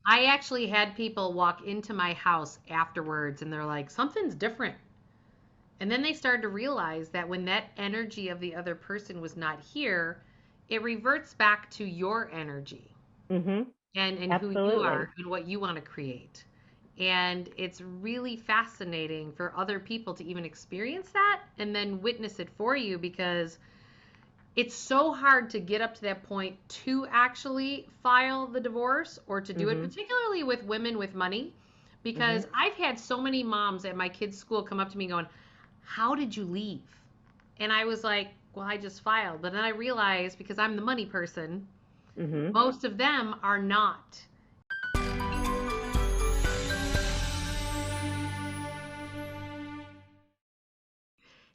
I actually had people walk into my house afterwards and they're like, something's different. And then they started to realize that when that energy of the other person was not here, it reverts back to your energy Mm-hmm. and who you Absolutely. are and what you want to create. And it's really fascinating for other people to even experience that and then witness it for you because it's so hard to get up to that point to actually file the divorce or to do it, Mm-hmm. particularly with women with money. Mm-hmm. Because I've had so many moms at my kids' school come up to me going, how did you leave? And I was like, well, I just filed. But then I realized because I'm the money person, Mm-hmm. most of them are not.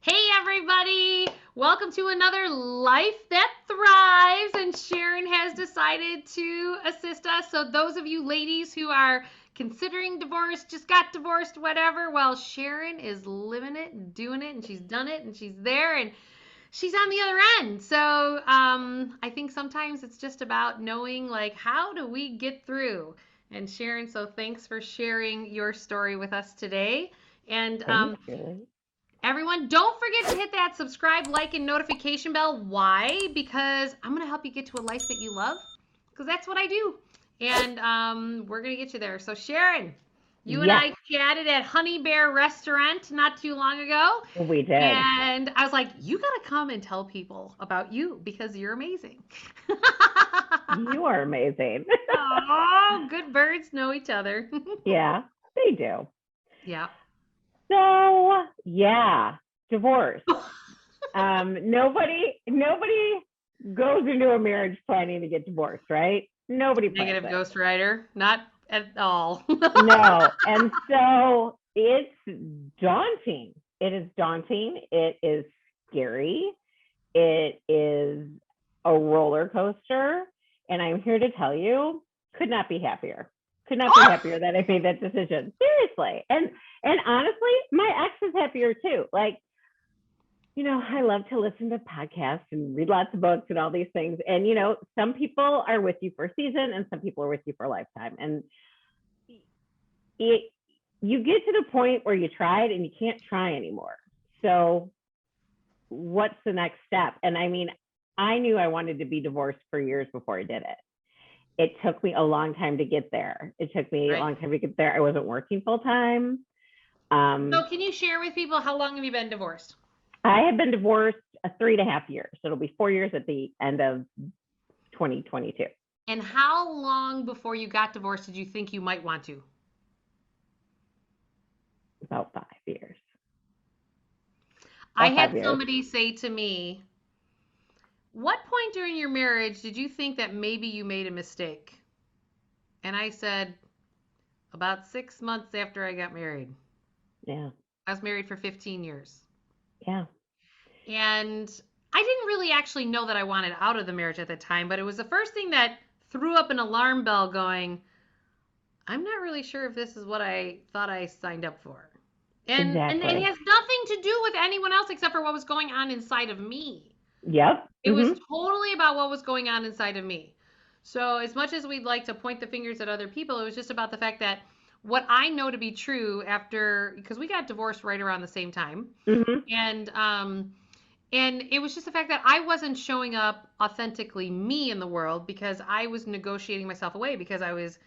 Hey, everybody! Welcome to another Life That Thrives. And Sharon has decided to assist us. So, those of you ladies who are considering divorce, just got divorced, whatever, well, Sharon is living it and doing it, and she's done it, and she's there, and she's on the other end. So, I think sometimes it's just about knowing, like, how do we get through? And Sharon, so thanks for sharing your story with us today. And Thank you. everyone, don't forget to hit that subscribe, like, and notification bell. Why? Because I'm going to help you get to a life that you love, because that's what I do. And we're going to get you there. So, Sharon, you and Yes, I chatted at Honey Bear Restaurant not too long ago. we did. And I was like, you got to come and tell people about you because you're amazing. You are amazing. Oh, good birds know each other. Yeah, they do. Yeah. So yeah, divorce. Nobody goes into a marriage planning to get divorced, right? Nobody plans Negative it. Ghost Rider. Not at all. No. And so it's daunting. It is daunting. It is scary. It is a roller coaster. And I'm here to tell you, could not be happier. Could not be happier that I made that decision. Seriously. And honestly, my ex is happier too. Like, I love to listen to podcasts and read lots of books and all these things. And some people are with you for a season and some people are with you for a lifetime. And it you get to the point where you tried and you can't try anymore. So what's the next step? And I mean, I knew I wanted to be divorced for years before I did it. It took me a long time to get there. It took me a Right. long time to get there. I wasn't working full time. So, can you share with people how long have you been divorced? I have been divorced 3.5 years. So it'll be 4 years at the end of 2022. And how long before you got divorced did you think you might want to? About 5 years. I About had 5 years. somebody say to me, what point during your marriage did you think that maybe you made a mistake? And I said, about 6 months after I got married. Yeah. I was married for 15 years. Yeah. And I didn't really actually know that I wanted out of the marriage at the time, but it was the first thing that threw up an alarm bell going, I'm not really sure if this is what I thought I signed up for. And it Exactly. has nothing to do with anyone else except for what was going on inside of me. Yep. It was Mm-hmm. totally about what was going on inside of me. So as much as we'd like to point the fingers at other people, it was just about the fact that what I know to be true after because we got divorced right around the same time. Mm-hmm. And and it was just the fact that I wasn't showing up authentically me in the world because I was negotiating myself away because I was,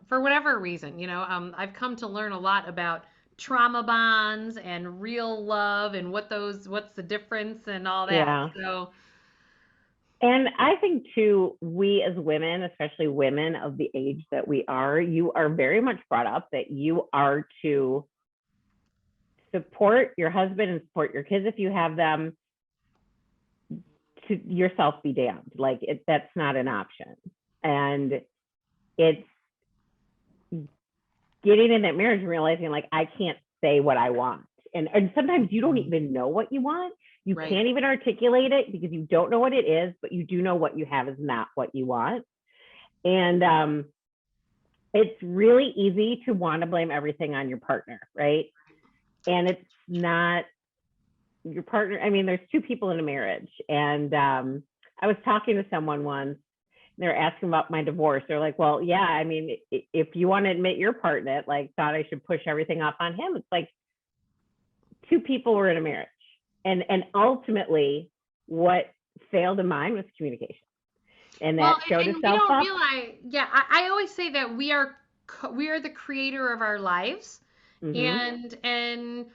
for whatever reason, I've come to learn a lot about trauma bonds and real love and what's the difference and all that. Yeah. So, And I think too, we as women, especially women of the age that we are, you are very much brought up that you are to support your husband and support your kids if you have them, to yourself be damned. Like that's not an option. And it's getting in that marriage and realizing like I can't say what I want. And sometimes you don't even know what you want. You right. can't even articulate it because you don't know what it is, but you do know what you have is not what you want. And it's really easy to want to blame everything on your partner, right? And it's not your partner. I mean, there's two people in a marriage. And I was talking to someone once they're asking about my divorce. They're like, well, yeah, I mean, if you want to admit your part in it, like, thought I should push everything off on him. It's like, two people were in a marriage, and ultimately what failed in mine was communication, and that showed and we itself don't up. realize, yeah, I always say that we are the creator of our lives, Mm-hmm. and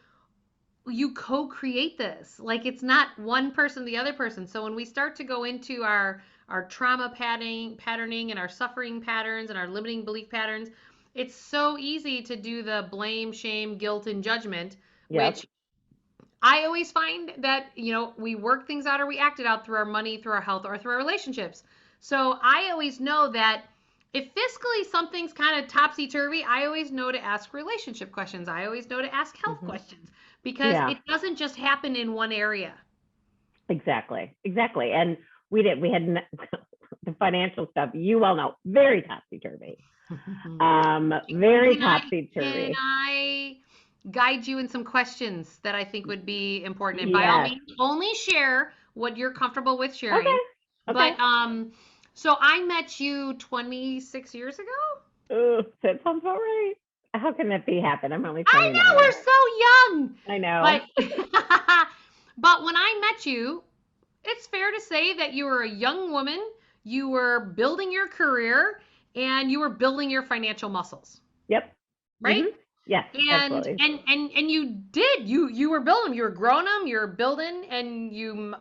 you co-create this. Like, it's not one person, the other person. So when we start to go into our trauma patterning and our suffering patterns and our limiting belief patterns, it's so easy to do the blame, shame, guilt, and judgment, Yep. which I always find that, we work things out or we act it out through our money, through our health, or through our relationships. So I always know that if fiscally something's kind of topsy-turvy, I always know to ask relationship questions. I always know to ask health Mm-hmm. questions because Yeah. it doesn't just happen in one area. Exactly. And we had the financial stuff, you well know, very topsy-turvy. Very Can topsy-turvy. I guide you in some questions that I think would be important? And by all Yes. means, only share what you're comfortable with sharing. Okay. Okay. But so I met you 26 years ago. Ooh, that sounds about right. How can that be happen? I'm only I know 29. we're so young. I know. But but when I met you, it's fair to say that you were a young woman, you were building your career, and you were building your financial muscles, Yep. right? Mm-hmm. Yes, And absolutely. you did. You were building them, you were growing them, you were building, and you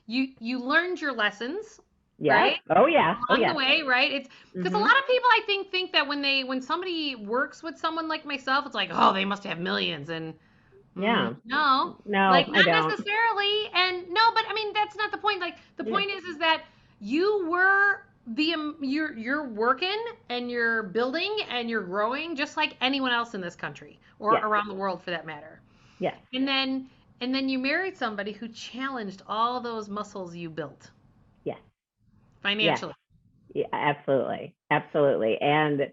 learned your lessons, Yes. right? Oh yeah. Oh Along the yes. way, right? It's because a Mm-hmm. lot of people I think that when somebody works with someone like myself, it's like, oh, they must have millions. And Yeah. no, No, like, I not don't. necessarily. And no, but I mean, that's not the point. Like, the Yeah. point is that you were you're working and you're building and you're growing just like anyone else in this country or Yes. around the world for that matter. Yes. And then you married somebody who challenged all those muscles you built Yes. Yes. financially Yeah, absolutely. Absolutely. And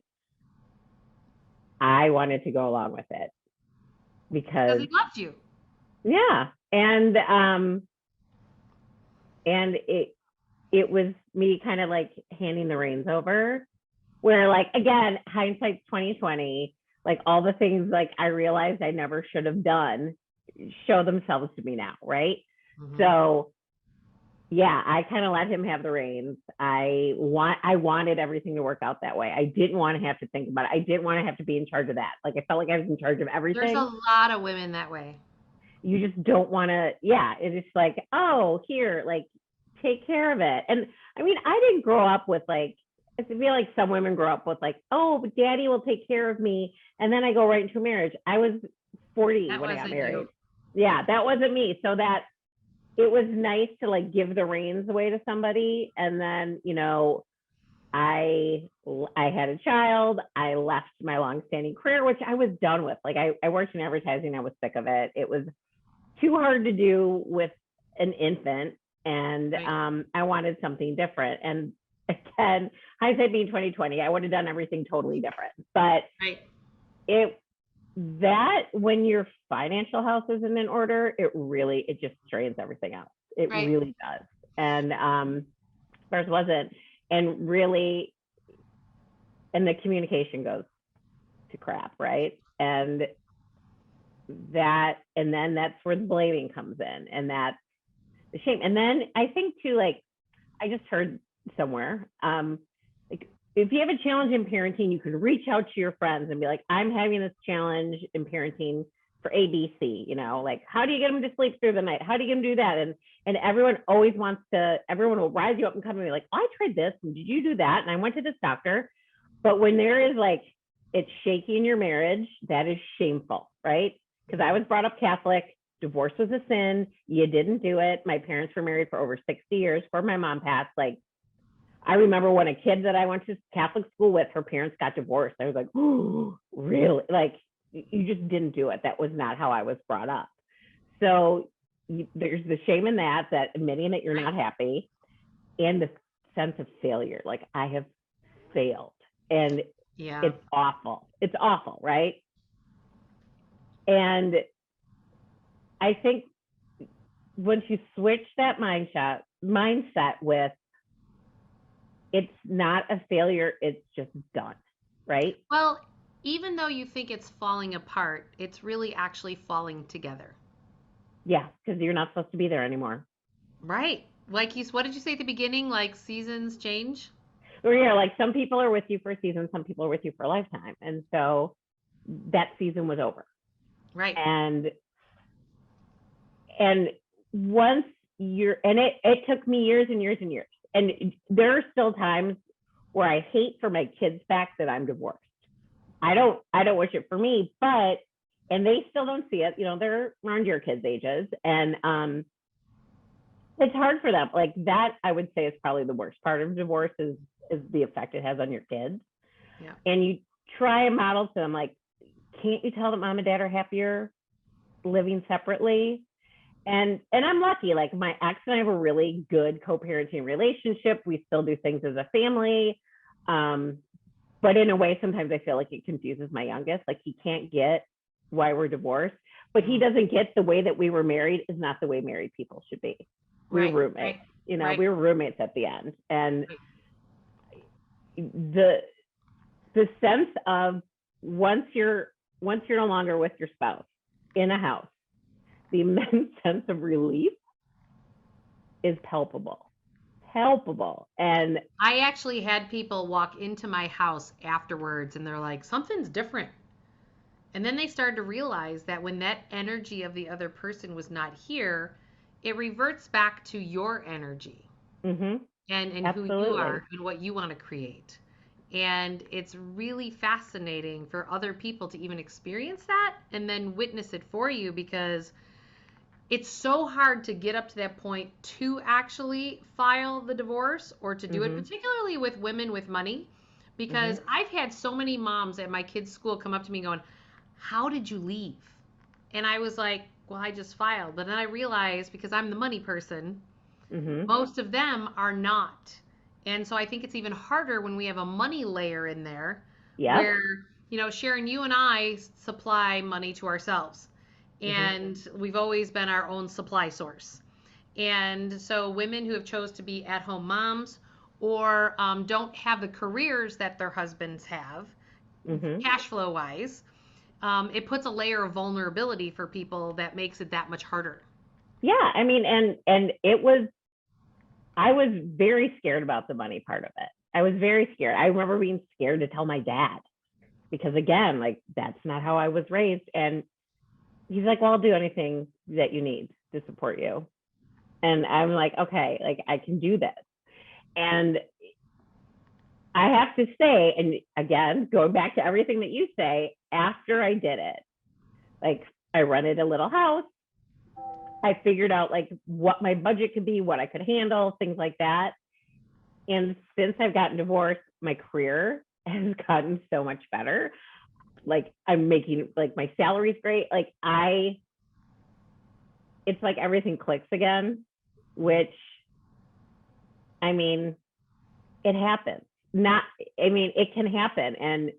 I wanted to go along with it because because he loved you. yeah. And it was me kind of like handing the reins over, where, like, again, hindsight's 2020, like all the things like I realized I never should have done show themselves to me now, right? Mm-hmm. So yeah, I kind of let him have the reins. I wanted everything to work out that way. I didn't want to have to think about it. I didn't want to have to be in charge of that. Like, I felt like I was in charge of There's a everything. lot of women that way. You just don't want to, yeah, it's just like, oh, here, like, take care of it. And I mean, I didn't grow up with like, I feel like some women grow up with like, oh, but daddy will take care of me. And then I go right into marriage. I was 40 That when I got wasn't married. you. Yeah, that wasn't me. So that it was nice to like give the reins away to somebody. And then, I had a child. I left my longstanding career, which I was done with. Like, I worked in advertising. I was sick of it. It was too hard to do with an infant, and Right. I wanted something different. And again, hindsight being 2020, I would have done everything totally different. But Right. when your financial house isn't in order, it just strains everything else. It Right. really does. And ours wasn't, and really, and the communication goes to crap, right? And then that's where the blaming comes in, and that's the shame. And then I think too, like, I just heard somewhere, like, if you have a challenge in parenting, you can reach out to your friends and be like, I'm having this challenge in parenting for ABC, like, how do you get them to sleep through the night? How do you get them to do that? And everyone will rise you up and come to me like, oh, I tried this, and did you do that? And I went to this doctor. But when there is like, it's shaky in your marriage, that is shameful, right? Because I was brought up Catholic. Divorce was a sin. You didn't do it. My parents were married for over 60 years before my mom passed. Like, I remember when a kid that I went to Catholic school with, her parents got divorced. I was like, oh, really? Like, you just didn't do it. That was not how I was brought up. So there's the shame in that admitting that you're not happy, and the sense of failure. Like, I have failed. And Yeah. it's awful. It's awful, right? And I think once you switch that mindset with, it's not a failure, it's just done, right? Well, even though you think it's falling apart, it's really actually falling together. Yeah, because you're not supposed to be there anymore. Right. Like what did you say at the beginning? Like seasons change? Or yeah, like some people are with you for a season, some people are with you for a lifetime. And so that season was over. Right. And once it took me years and years and years. And there are still times where I hate for my kids' fact that I'm divorced. I don't wish it for me, but and they still don't see it. You know, they're around your kids' ages, and it's hard for them. Like that, I would say is probably the worst part of divorce is the effect it has on your kids. Yeah. And you try and model to them like, can't you tell that mom and dad are happier living separately? And I'm lucky. Like my ex and I have a really good co-parenting relationship. We still do things as a family. But in a way, sometimes I feel like it confuses my youngest. Like he can't get why we're divorced, but he doesn't get the way that we were married is not the way married people should be. We were roommates, you know, we were roommates at the end. And the sense of once you're no longer with your spouse in a house, the immense sense of relief is palpable. And I actually had people walk into my house afterwards and they're like, something's different. And then they started to realize that when that energy of the other person was not here, it reverts back to your energy and who you are and what you want to create. And it's really fascinating for other people to even experience that and then witness it for you, because it's so hard to get up to that point to actually file the divorce or to do it, particularly with women with money, because I've had so many moms at my kids' school come up to me going, how did you leave? And I was like, well, I just filed. But then I realized, because I'm the money person, most of them are not. And so I think it's even harder when we have a money layer in there where, you know, Sharon, you and I supply money to ourselves. And we've always been our own supply source. And so women who have chose to be at-home moms or don't have the careers that their husbands have, cash flow wise, it puts a layer of vulnerability for people that makes it that much harder. Yeah, I mean, and I was very scared about the money part of it. I was very scared. I remember being scared to tell my dad because, again, like that's not how I was raised. And he's like, well, I'll do anything that you need to support you. And I'm like, okay, like I can do this. And I have to say, and again, going back to everything that you say, after I did it, like I rented a little house. I figured out like what my budget could be, what I could handle, things like that. And since I've gotten divorced, my career has gotten so much better. Like I'm making, like my salary's great. Like it's like everything clicks again, which, I mean, it happens. It can happen. And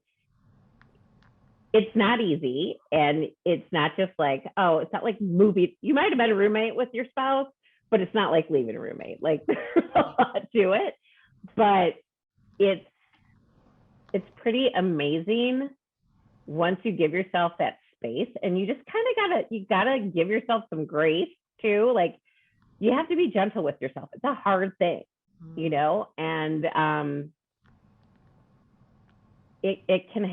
it's not easy. And it's not just like, oh, it's not like movie. You might have been a roommate with your spouse, but it's not like leaving a roommate. Like there's a lot to it, but it's pretty amazing once you give yourself that space. And you just kind of gotta give yourself some grace too. Like you have to be gentle with yourself. It's a hard thing, you know, and it can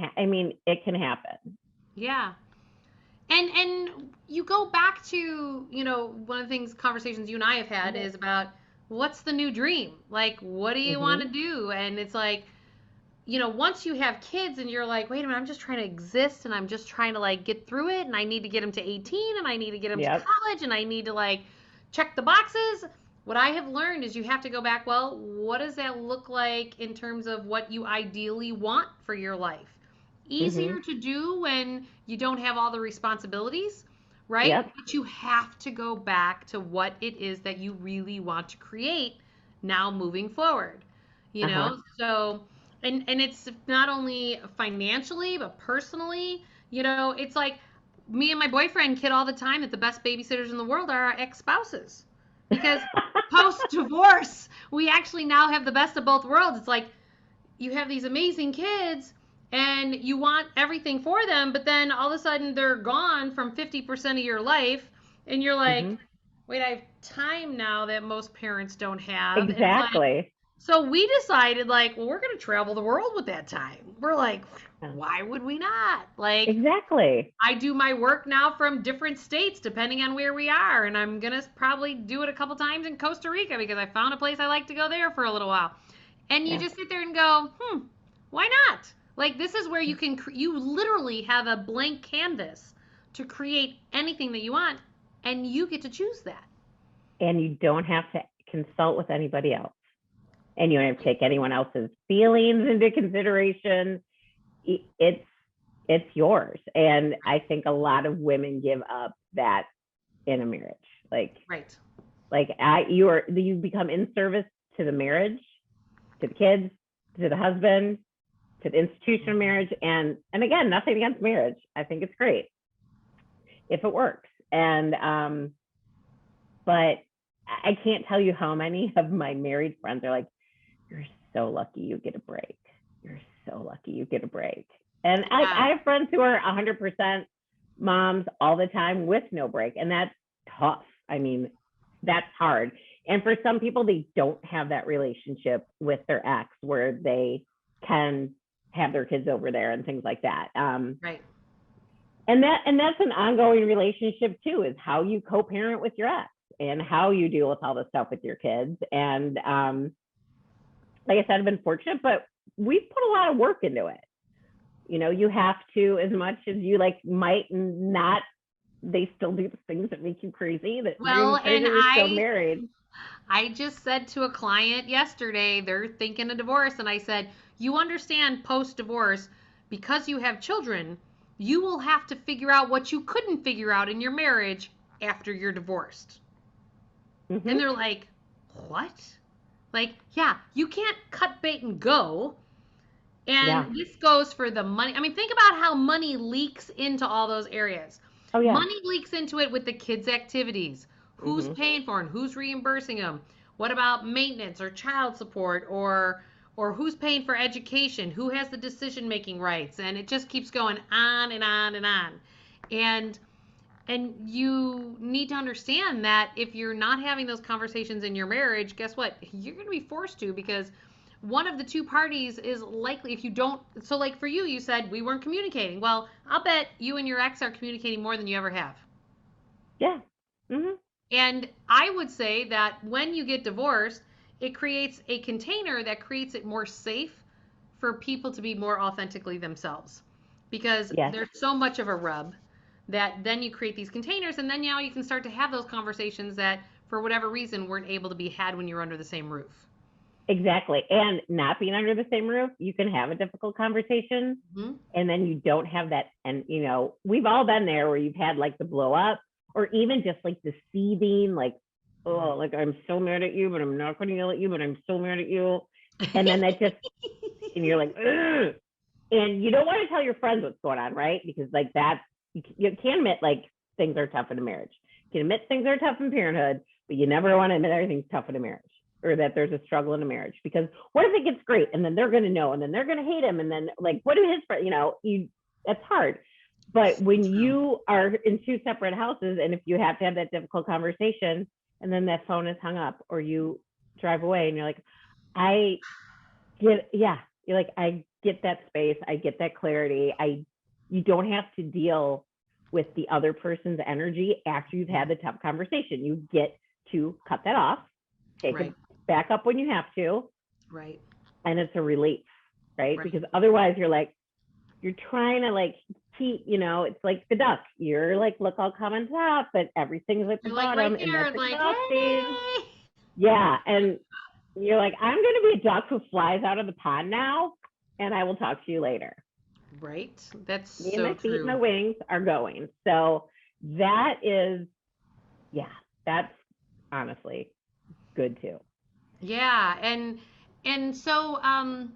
happen. Yeah. And you go back to, you know, one of the things, conversations you and I have had is about what's the new dream? Like, what do you want to do? And it's like, you know, once you have kids and you're like, wait a minute, I'm just trying to exist and I'm just trying to like get through it and I need to get them to 18 and I need to get them to college and I need to like check the boxes. What I have learned is you have to go back, well, what does that look like in terms of what you ideally want for your life? Easier to do when you don't have all the responsibilities, right? Yep. But you have to go back to what it is that you really want to create now moving forward, you know? So, and it's not only financially, but personally, you know, it's like me and my boyfriend kid all the time that the best babysitters in the world are our ex-spouses. Because post-divorce, we actually now have the best of both worlds. It's like you have these amazing kids and you want everything for them, but then all of a sudden they're gone from 50% of your life and you're like, Mhm. wait, I have time now that most parents don't have. And it's like, Exactly. so we decided like, well, we're going to travel the world with that time. We're like, Yeah. why would we not? Like, Exactly. I do my work now from different states depending on where we are, and I'm gonna probably do it a couple times in Costa Rica because I found a place I like to go there for a little while. And you Yeah. just sit there and go, why not? Like this is where you can you literally have a blank canvas to create anything that you want, and you get to choose that. And you don't have to consult with anybody else. And you don't have to take anyone else's feelings into consideration. It's yours. And I think a lot of women give up that in a marriage. Right. You become in service to the marriage, to the kids, to the husband, to the institution of marriage. And again, nothing against marriage. I think it's great if it works. But I can't tell you how many of my married friends are like, you're so lucky you get a break. You're so lucky you get a break. And Yeah. I have friends who are 100% moms all the time with no break. And that's tough. I mean, that's hard. And for some people, they don't have that relationship with their ex where they can have their kids over there and things like that. Right. And that's an ongoing relationship too, is how you co-parent with your ex and how you deal with all the stuff with your kids. And like I said, I've been fortunate, but we've put a lot of work into it. You have to, as much as you like might not, they still do the things that make you crazy, that drive Well, you crazy. and We're still married. I just said to a client yesterday, they're thinking of divorce, and I said, you understand post divorce, because you have children, you will have to figure out what you couldn't figure out in your marriage after you're divorced. And Mm-hmm. they're like, what? Like, yeah, you can't cut bait and go. Yeah. And this goes for the money. I mean, think about how money leaks into all those areas. Oh yeah. Money leaks into it with the kids' activities. Who's Mm-hmm. paying for them? Who's reimbursing them? What about maintenance or child support or who's paying for education? Who has the decision-making rights? And it just keeps going on and on and on. And and you need to understand that if you're not having those conversations in your marriage, guess what? You're going to be forced to because one of the two parties is likely, if you don't, so like for you, you said we weren't communicating. Well, I'll bet you and your ex are communicating more than you ever have. Yeah. Mm-hmm. And I would say that when you get divorced, it creates a container that creates it more safe for people to be more authentically themselves because Yes. there's so much of a rub that then you create these containers and then now you can start to have those conversations that for whatever reason weren't able to be had when you're under the same roof. Exactly. And not being under the same roof, you can have a difficult conversation Mm-hmm. and then you don't have that. And, we've all been there where you've had like the blow up or even just like the seething, like, oh, like I'm so mad at you, but I'm not going to yell at you, but I'm so mad at you. And then that just, and you're like, ugh. And you don't want to tell your friends what's going on, right? Because like that, you can admit like things are tough in a marriage. You can admit things are tough in parenthood, but you never want to admit everything's tough in a marriage or that there's a struggle in a marriage. Because what if it gets great and then they're going to know and then they're going to hate him and then like what do his friends, that's hard. But when you are in two separate houses and if you have to have that difficult conversation and then that phone is hung up or you drive away and you're like, I yeah, you're like, I get that space, I get that clarity. You don't have to deal with the other person's energy after you've had the tough conversation. You get to cut that off, take Right. it back up when you have to, Right. and it's a relief, right? Right. Because otherwise you're trying to like keep, it's like the duck. You're like, look, I'll come on top, but everything's at the You're like right bottom, and there, that's like, exhausting. hey. Yeah, and you're like, I'm going to be a duck who flies out of the pond now, and I will talk to you later. Right. That's Me and so my feet and my true. wings are going. So that is, yeah, that's honestly good too. Yeah, and so can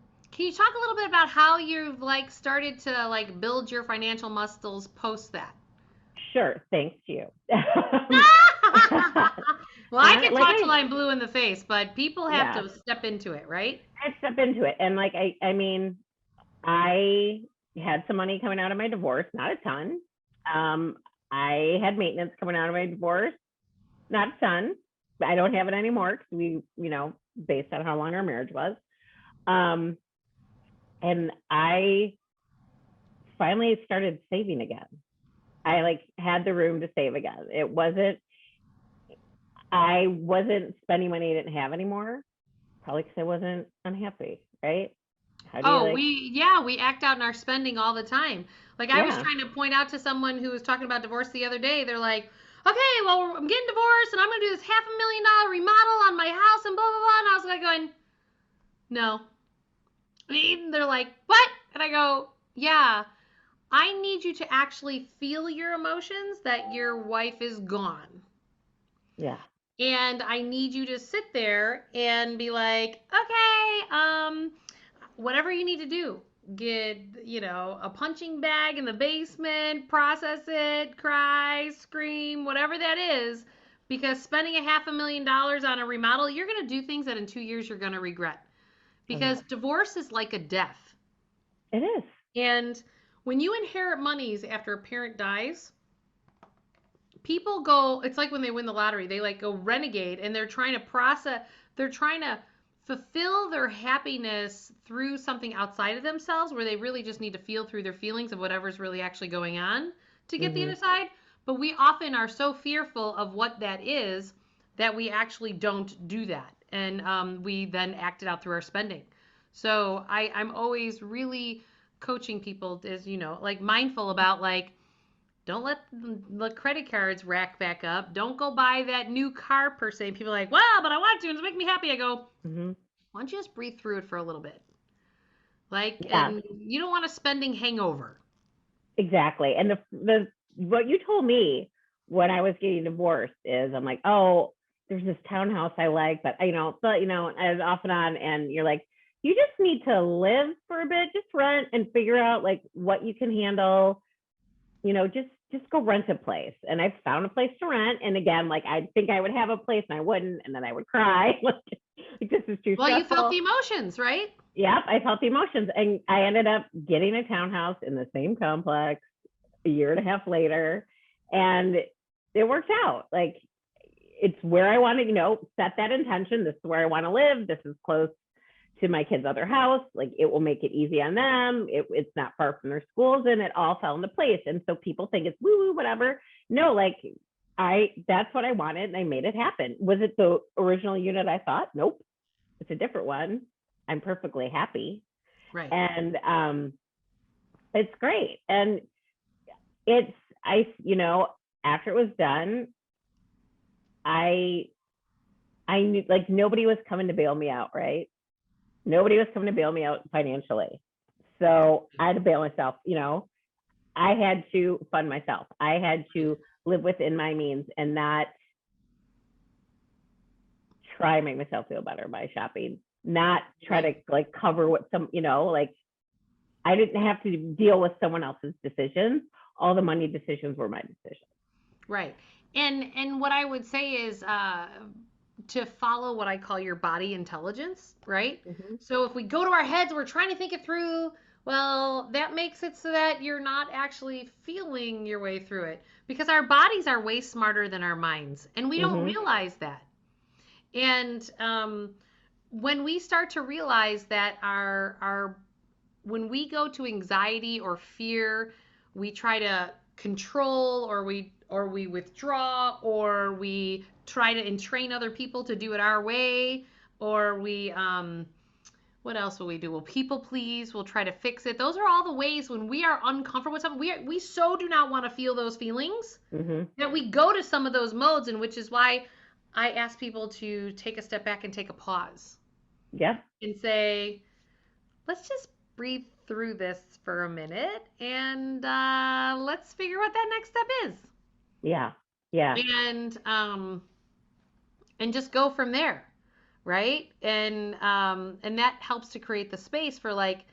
you talk a little bit about how you've like started to like build your financial muscles post that? Sure, thanks to you. Well, I can Like talk till I'm blue in the face, but people have yeah, to step into it, right? I step into it. And like, I mean, I had some money coming out of my divorce, not a ton. Um, I had maintenance coming out of my divorce, not a ton. I don't have it anymore because based on how long our marriage was. Um, and I finally started saving again. I like had the room to save again. I wasn't spending money I didn't have anymore, probably because I wasn't unhappy, right? How do you Oh, like, we act out in our spending all the time. Like I was yeah, trying to point out to someone who was talking about divorce the other day. They're like, okay, well, I'm getting divorced and I'm going to do this $500,000 remodel on my house and blah, blah, blah. And I was like going, no. And they're like, what? And I go, yeah, I need you to actually feel your emotions that your wife is gone. yeah, And I need you to sit there and be like, okay, whatever you need to do. Get, a punching bag in the basement, process it, cry, scream, whatever that is. Because spending $500,000 on a remodel, you're going to do things that in 2 years you're going to regret. oh yeah, Because divorce is like a death. it is. And when you inherit monies after a parent dies, people go, it's like when they win the lottery, they like go renegade and they're trying to fulfill their happiness through something outside of themselves where they really just need to feel through their feelings of whatever's really actually going on to get the Mm-hmm. other side. But we often are so fearful of what that is that we actually don't do that. And we then act it out through our spending. So I'm always really coaching people is, like mindful about like, don't let the credit cards rack back up. Don't go buy that new car per se. People are like, well, but I want to and it's make me happy. I go, Mm-hmm. why don't you just breathe through it for a little bit? Like, Yeah, and you don't want a spending hangover. exactly. And the what you told me when I was getting divorced is I'm like, oh, there's this townhouse I like, but as off and on, and you're like, you just need to live for a bit, just rent and figure out like what you can handle. Just go rent a place. And I found a place to rent. And again, like I think I would have a place and I wouldn't, and then I would cry. Like this is too Well, you felt the stressful. emotions, right? Yep, I felt the emotions. And I ended up getting a townhouse in the same complex a year and a half later. And it worked out. Like it's where I want to, set that intention. This is where I want to live. This is close to my kids' other house. Like it will make it easy on them. It's not far from their schools, and it all fell into place. And so people think it's woo woo, whatever. No, like that's what I wanted, and I made it happen. Was it the original unit I thought? Nope, it's a different one. I'm perfectly happy, Right. and it's great. And it's after it was done, I I knew like nobody was coming to bail me out, right? Nobody was coming to bail me out financially. So I had to bail myself, I had to fund myself. I had to live within my means and not try to make myself feel better by shopping, not try to Right. like cover what like I didn't have to deal with someone else's decisions. All the money decisions were my decisions. Right. And what I would say is to follow what I call your body intelligence, right? Mm-hmm. So if we go to our heads, we're trying to think it through, well, that makes it so that you're not actually feeling your way through it because our bodies are way smarter than our minds, and we don't Mm-hmm. realize that. And when we start to realize that our when we go to anxiety or fear, we try to control or we withdraw or we try to entrain other people to do it our way or we what else will we do? We'll people please. We'll try to fix it. Those are all the ways when we are uncomfortable with something. We so do not want to feel those feelings Mm-hmm. that we go to some of those modes, and which is why I ask people to take a step back and take a pause Yep. and say, let's just breathe through this for a minute and let's figure what that next step is Yeah. Yeah. and just go from there, right? And that helps to create the space for like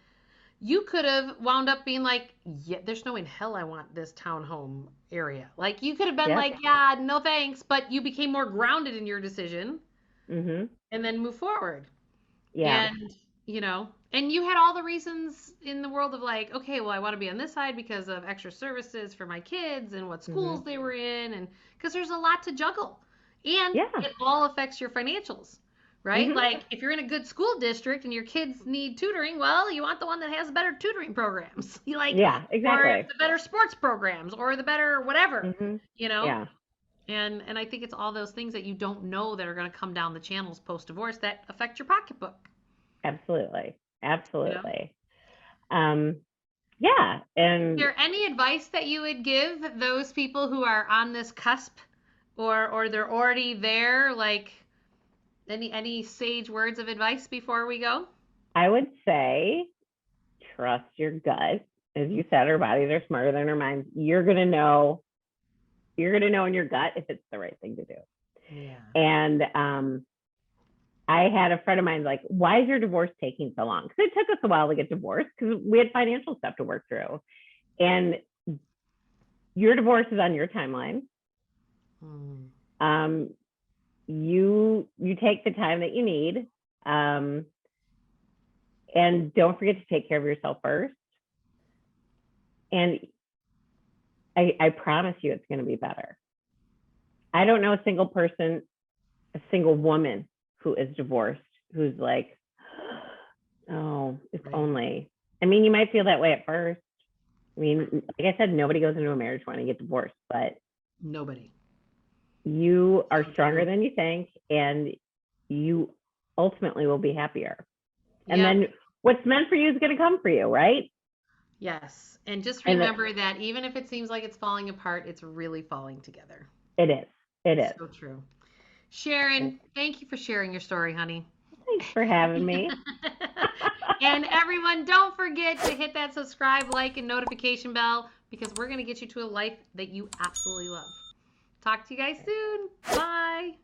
you could have wound up being like, yeah, there's no way in hell I want this townhome area. Like you could have been Yep. like, yeah, no thanks, but you became more grounded in your decision Mhm. and then move forward. Yeah. And, and you had all the reasons in the world of like, okay, well, I want to be on this side because of extra services for my kids and what schools Mhm. they were in. And because there's a lot to juggle. And Yeah. it all affects your financials, right? Mhm. Like if you're in a good school district and your kids need tutoring, well, you want the one that has better tutoring programs. You like, Yeah, or exactly. the better sports programs or the better whatever, Mhm. you know? Yeah. And I think it's all those things that you don't know that are going to come down the channels post divorce that affect your pocketbook. Absolutely. You know? Absolutely. Um, yeah. Is And there any advice that you would give those people who are on this cusp or they're already there? Like any sage words of advice before we go? I would say trust your gut. As you said, our bodies are smarter than our minds. You're gonna know in your gut if it's the right thing to do. Yeah. And I had a friend of mine like, why is your divorce taking so long? Because it took us a while to get divorced because we had financial stuff to work through. And your divorce is on your timeline. Mm. Um, you take the time that you need, um, and don't forget to take care of yourself first. And I promise you, it's going to be better. I don't know a single person, a single woman who is divorced who's like, oh, if Right. only. I mean, you might feel that way at first. I mean, like I said, nobody goes into a marriage wanting to get divorced, but Nobody. you are So stronger true. than you think, and you ultimately will be happier. And Yep. then what's meant for you is going to come for you, right? Yes. And just And remember that even if it seems like it's falling apart, it's really falling together. it is. It is. So true. Sharon, thank you for sharing your story, honey. Thanks for having me. And everyone, don't forget to hit that subscribe, like, and notification bell because we're going to get you to a life that you absolutely love. Talk to you guys soon. Bye.